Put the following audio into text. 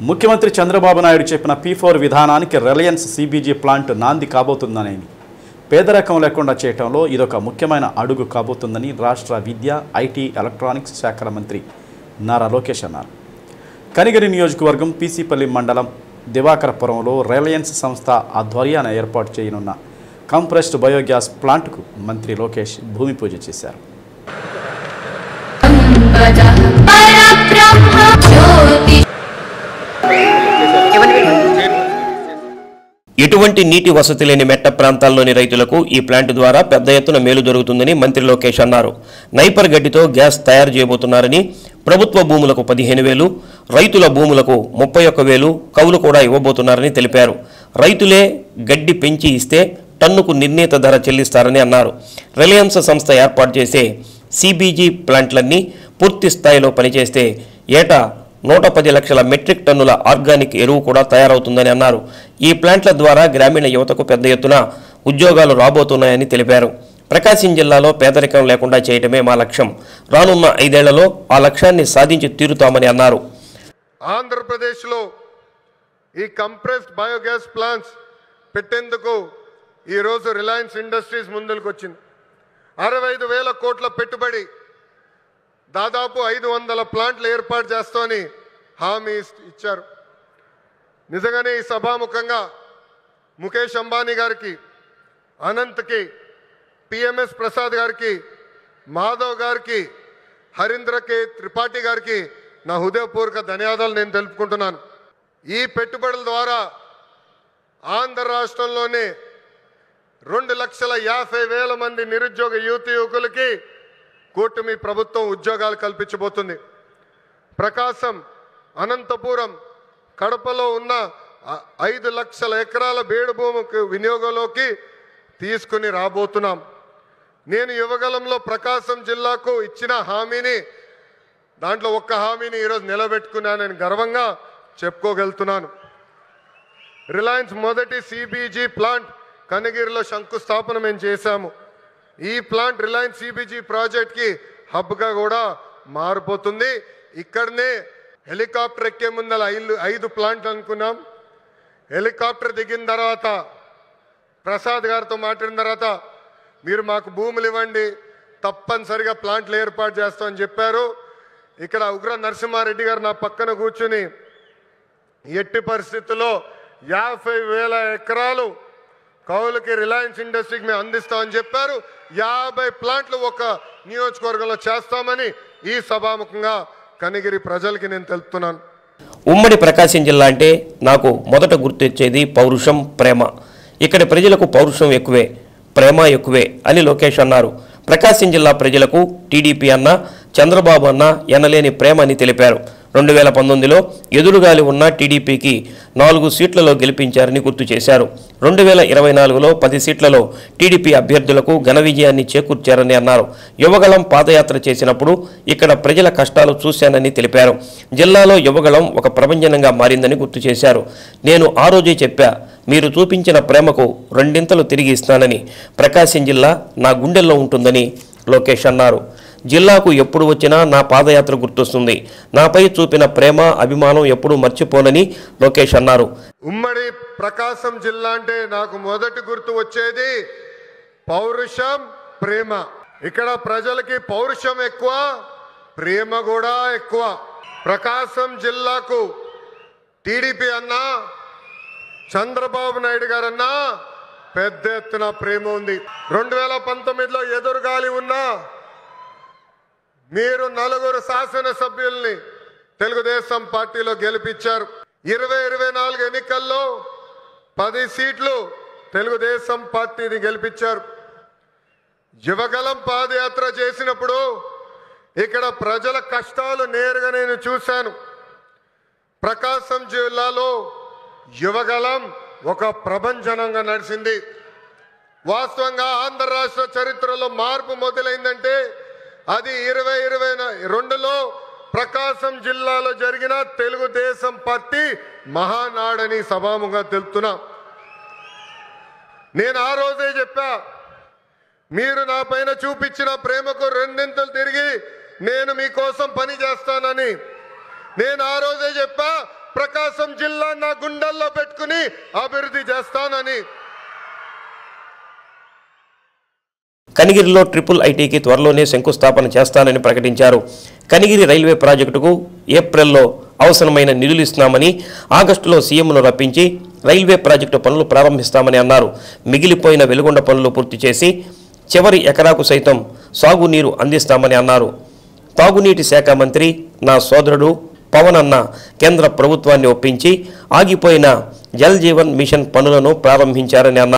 ముఖ్యమంత్రి చంద్రబాబు నాయుడు చెప్పిన P4 విధానానికి రిలయన్స్ CBG ప్లాంట్ నాంది కాబోతుందని పేదరికం లేకుండా చేయటంలో ఇదొక ముఖ్యమైన అడుగు కాబోతుందని రాష్ట్ర విద్య, ఐటీ, ఎలక్ట్రానిక్స్ శాఖల మంత్రి నారా లోకేష్ అన్నారు. కనిగిరి నియోజకవర్గం పీసీపల్లి మండలం దివాకరపురంలో రిలయన్స్ సంస్థ ఆధ్వర్యాన ఏర్పాటు చేయనున్న కంప్రెస్డ్ బయోగ్యాస్ ప్లాంట్కు మంత్రి లోకేష్ భూమి పూజ చేశారు. ఎటువంటి నీటి వసతి లేని మెట్ట ప్రాంతాల్లోని రైతులకు ఈ ప్లాంట్ ద్వారా పెద్ద ఎత్తున మేలు జరుగుతుందని మంత్రి లోకేష్ అన్నారు. నైపర్ గడ్డితో గ్యాస్ తయారు చేయబోతున్నారని, ప్రభుత్వ భూములకు 15,000, రైతుల భూములకు 31,000 కౌలు కూడా ఇవ్వబోతున్నారని తెలిపారు. రైతులే గడ్డి పెంచి ఇస్తే టన్నుకు నిర్ణీత ధర చెల్లిస్తారని అన్నారు. రిలయన్స్ సంస్థ ఏర్పాటు చేసే CBG ప్లాంట్లన్నీ పూర్తి స్థాయిలో పనిచేస్తే ఏటా 110 లక్షల మెట్రిక్ టన్నుల ఆర్గానిక్ ఎరువు కూడా తయారవుతుందని అన్నారు. ఈ ప్లాంట్ల ద్వారా గ్రామీణ యువతకు పెద్ద ఎత్తున ఉద్యోగాలు రాబోతున్నాయని తెలిపారు. ప్రకాశం జిల్లాలో పేదరికం లేకుండా చేయటమే మా లక్ష్యం. రానున్న 5 ఏళ్లలో ఆ లక్ష్యాన్ని సాధించి తీరుతామని అన్నారు. ఆంధ్రప్రదేశ్లో ఈ కంప్రెస్డ్ బయోగ్యాస్ ప్లాంట్స్ పెట్టేందుకు ఈరోజు రిలయన్స్ ఇండస్ట్రీస్ ముందుకు వచ్చింది. 65,000 కోట్ల పెట్టుబడి, దాదాపు 500 ప్లాంట్లు ఏర్పాటు చేస్తామని హామీ ఇచ్చారు. నిజంగానే ఈ సభాముఖంగా ముఖేష్ అంబానీ గారికి, అనంత్కి, PMS ప్రసాద్ గారికి, మాధవ్ గారికి, హరీంద్ర కే త్రిపాఠి గారికి నా హృదయపూర్వక ధన్యవాదాలు నేను తెలుపుకుంటున్నాను. ఈ పెట్టుబడుల ద్వారా ఆంధ్ర రాష్ట్రంలోనే 2,50,000 మంది నిరుద్యోగ యువకులకి కూటమి ప్రభుత్వం ఉద్యోగాలు కల్పించబోతుంది. ప్రకాశం, అనంతపురం, కడపలో ఉన్న 5 లక్షల ఎకరాల బేడు భూమికి వినియోగంలోకి తీసుకుని రాబోతున్నాం. నేను యువగలంలో ప్రకాశం జిల్లాకు ఇచ్చిన హామీని, దాంట్లో ఒక్క హామీని ఈరోజు నిలబెట్టుకున్నానని గర్వంగా చెప్పుకోగలుగుతున్నాను. రిలయన్స్ మొదటి CBG ప్లాంట్ కనిగిరిలో శంకుస్థాపన మేము చేశాము. ఈ ప్లాంట్ రిలయన్స్ CBG ప్రాజెక్ట్కి హబ్గా కూడా మారిపోతుంది. ఇక్కడనే హెలికాప్టర్ ఎక్కే ముందల 5 ప్లాంట్లు అనుకున్నాం. హెలికాప్టర్ దిగిన తర్వాత ప్రసాద్ గారితో మాట్లాడిన తర్వాత మీరు మాకు భూములు ఇవ్వండి, తప్పనిసరిగా ప్లాంట్లు ఏర్పాటు చేస్తామని చెప్పారు. ఇక్కడ ఉగ్ర నరసింహారెడ్డి గారు నా పక్కన కూర్చుని ఎట్టి పరిస్థితుల్లో 50,000 ఎకరాలు కౌలుకి రిలయన్స్ ఇండస్ట్రీకి మేము అందిస్తామని చెప్పారు. 50 ప్లాంట్లు ఒక నియోజకవర్గంలో చేస్తామని ఈ సభాముఖంగా కనిగిరి ప్రజలకి నేను తెలుపుతున్నాను. ఉమ్మడి ప్రకాశం జిల్లా అంటే నాకు మొదట గుర్తొచ్చేది పౌరుషం, ప్రేమ. ఇక్కడ ప్రజలకు పౌరుషం ఎక్కువే, ప్రేమ ఎక్కువే అని లోకేష్ అన్నారు. ప్రకాశం జిల్లా ప్రజలకు టీడీపీ అన్న, చంద్రబాబు అన్న ఎనలేని ప్రేమ అని తెలిపారు. 2019లో ఎదురుగాలి ఉన్న టీడీపీకి 4 సీట్లలో గెలిపించారని గుర్తు చేశారు. 2024లో 10 సీట్లలో టీడీపీ అభ్యర్థులకు ఘన విజయాన్ని చేకూర్చారని అన్నారు. యువగళం పాదయాత్ర చేసినప్పుడు ఇక్కడ ప్రజల కష్టాలు చూశానని తెలిపారు. జిల్లాలో యువగళం ఒక ప్రభంజనంగా మారిందని గుర్తు చేశారు. నేను ఆ రోజే చెప్పా, మీరు చూపించిన ప్రేమకు 2 తిరిగి ఇస్తానని. ప్రకాశం జిల్లా నా గుండెల్లో ఉంటుందని లోకేష్ అన్నారు. జిల్లాకు ఎప్పుడు వచ్చినా నా పాదయాత్ర గుర్తొస్తుంది. నాపై చూపిన ప్రేమ, అభిమానం ఎప్పుడూ మర్చిపోనని లోకేష్ అన్నారు. ఉమ్మడి ప్రకాశం జిల్లా అంటే నాకు మొదటి గుర్తు వచ్చేది పౌరుషం, ప్రేమ. ఇక్కడ ప్రజలకి పౌరుషం ఎక్కువ, ప్రేమ కూడా ఎక్కువ. ప్రకాశం జిల్లాకు టీడీపీ అన్నా, చంద్రబాబు నాయుడు గారన్నా పెద్ద ఎత్తున ప్రేమ ఉంది. 2019లో ఎదురుగాలి ఉన్నా మీరు 4 శాసనసభ్యుల్ని తెలుగుదేశం పార్టీలో గెలిపించారు. 2024 ఎన్నికల్లో 10 సీట్లు తెలుగుదేశం పార్టీని గెలిపించారు. యువగలం పాదయాత్ర చేసినప్పుడు ఇక్కడ ప్రజల కష్టాలు నేరుగా నేను చూశాను. ప్రకాశం జిల్లాలో యువగలం ఒక ప్రభంజనంగా నడిచింది. వాస్తవంగా ఆంధ్ర రాష్ట్ర చరిత్రలో మార్పు మొదలైందంటే అది 2022లో ప్రకాశం జిల్లాలో జరిగిన తెలుగుదేశం పార్టీ మహానాడని సభాముగా తెలుపుతున్నా. నేను ఆ రోజే చెప్పా, మీరు నా పైన చూపించిన ప్రేమకు 2 తిరిగి నేను మీకోసం పని చేస్తానని. నేను ఆ రోజే చెప్పా ప్రకాశం జిల్లా నా గుండెల్లో పెట్టుకుని అభివృద్ధి చేస్తానని. కనిగిరిలో ట్రిపుల్ ఐటీకి త్వరలోనే శంకుస్థాపన చేస్తానని ప్రకటించారు. కనిగిరి రైల్వే ప్రాజెక్టుకు ఏప్రిల్లో అవసరమైన నిధులు ఇస్తున్నామని, ఆగస్టులో సీఎంను రప్పించి రైల్వే ప్రాజెక్టు పనులు ప్రారంభిస్తామని అన్నారు. మిగిలిపోయిన వెలుగొండ పనులు పూర్తి చేసి చివరి ఎకరాకు సైతం సాగునీరు అందిస్తామని అన్నారు. తాగునీటి శాఖ మంత్రి నా సోదరుడు పవన్ అన్న కేంద్ర ప్రభుత్వాన్ని ఒప్పించి ఆగిపోయిన జల్ జీవన్ మిషన్ పనులను ప్రారంభించారని అన్నారు.